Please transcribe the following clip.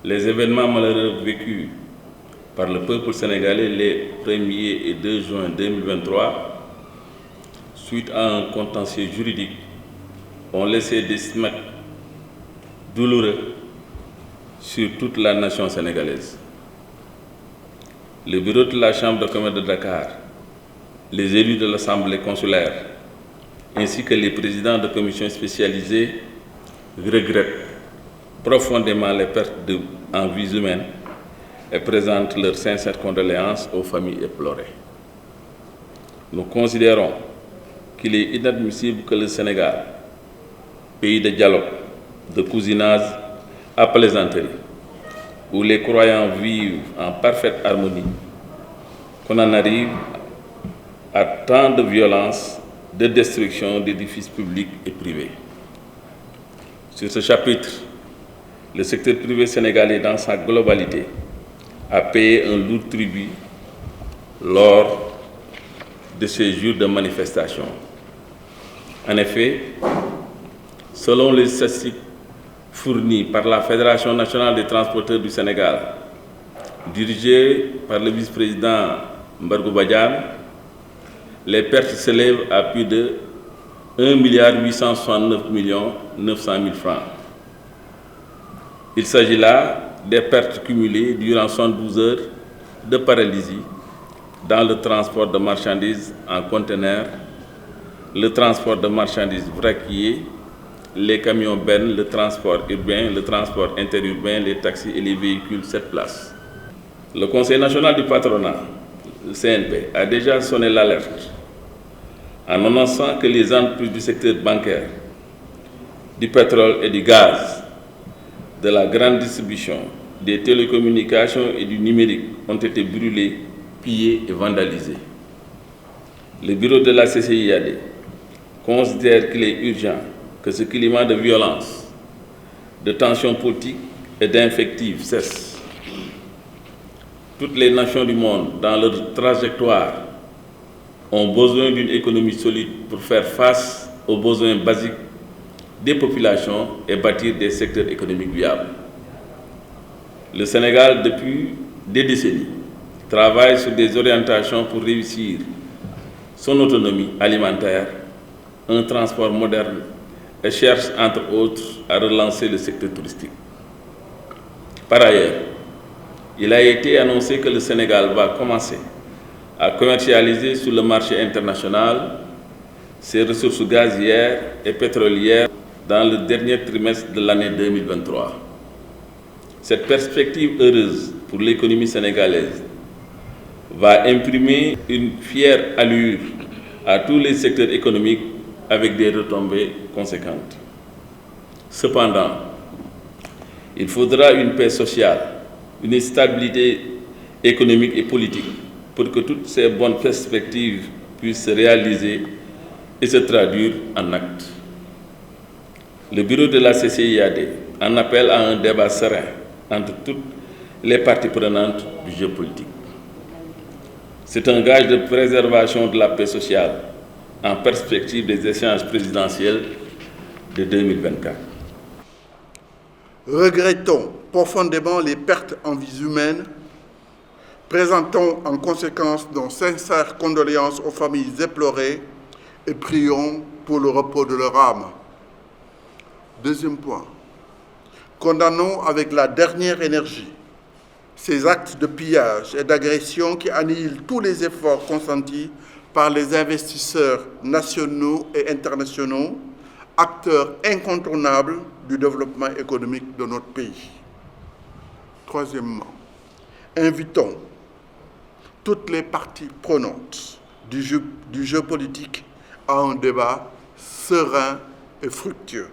Les événements malheureux vécus par le peuple sénégalais les 1er et 2 juin 2023, suite à un contentieux juridique, ont laissé des stigmates douloureux sur toute la nation sénégalaise. Le bureau de la Chambre de commerce de Dakar, les élus de l'Assemblée consulaire, ainsi que les présidents de commissions spécialisées regrettent profondément les pertes en vies humaines et présentent leurs sincères condoléances aux familles éplorées. Nous considérons qu'il est inadmissible que le Sénégal, pays de dialogue, de cousinage à plaisanterie, où les croyants vivent en parfaite harmonie, qu'on en arrive à tant de violence, de destruction d'édifices publics et privés. Sur ce chapitre, le secteur privé sénégalais dans sa globalité a payé un lourd tribut lors de ces jours de manifestation. En effet, selon les statistiques fournies par la Fédération nationale des transporteurs du Sénégal, dirigée par le vice-président Mbargou Badiane, les pertes s'élèvent à plus de 1,869 900 000 francs. Il s'agit là des pertes cumulées durant 72 heures de paralysie dans le transport de marchandises en conteneurs, le transport de marchandises vraquiers, les camions bennes, le transport urbain, le transport interurbain, les taxis et les véhicules 7 places. Le Conseil national du patronat, le CNP, a déjà sonné l'alerte en annonçant que les entreprises du secteur bancaire, du pétrole et du gaz, de la grande distribution, des télécommunications et du numérique ont été brûlées, pillées et vandalisées. Le bureau de la CCIAD considère qu'il est urgent que ce climat de violence, de tension politique et d'invective cesse. Toutes les nations du monde, dans leur trajectoire, ont besoin d'une économie solide pour faire face aux besoins basiques des populations et bâtir des secteurs économiques viables. Le Sénégal, depuis des décennies, travaille sur des orientations pour réussir son autonomie alimentaire, un transport moderne et cherche, entre autres, à relancer le secteur touristique. Par ailleurs, il a été annoncé que le Sénégal va commencer à commercialiser sur le marché international ses ressources gazières et pétrolières dans le dernier trimestre de l'année 2023. Cette perspective heureuse pour l'économie sénégalaise va imprimer une fière allure à tous les secteurs économiques avec des retombées conséquentes. Cependant, il faudra une paix sociale, une stabilité économique et politique pour que toutes ces bonnes perspectives puissent se réaliser et se traduire en actes. Le bureau de la CCIAD en appelle à un débat serein entre toutes les parties prenantes du jeu politique. C'est un gage de préservation de la paix sociale en perspective des échéances présidentielles de 2024. Regrettons profondément les pertes en vies humaines. Présentons en conséquence nos sincères condoléances aux familles éplorées et prions pour le repos de leur âme. Deuxième point, condamnons avec la dernière énergie ces actes de pillage et d'agression qui annihilent tous les efforts consentis par les investisseurs nationaux et internationaux, acteurs incontournables du développement économique de notre pays. Troisièmement, invitons toutes les parties prenantes du jeu politique à un débat serein et fructueux.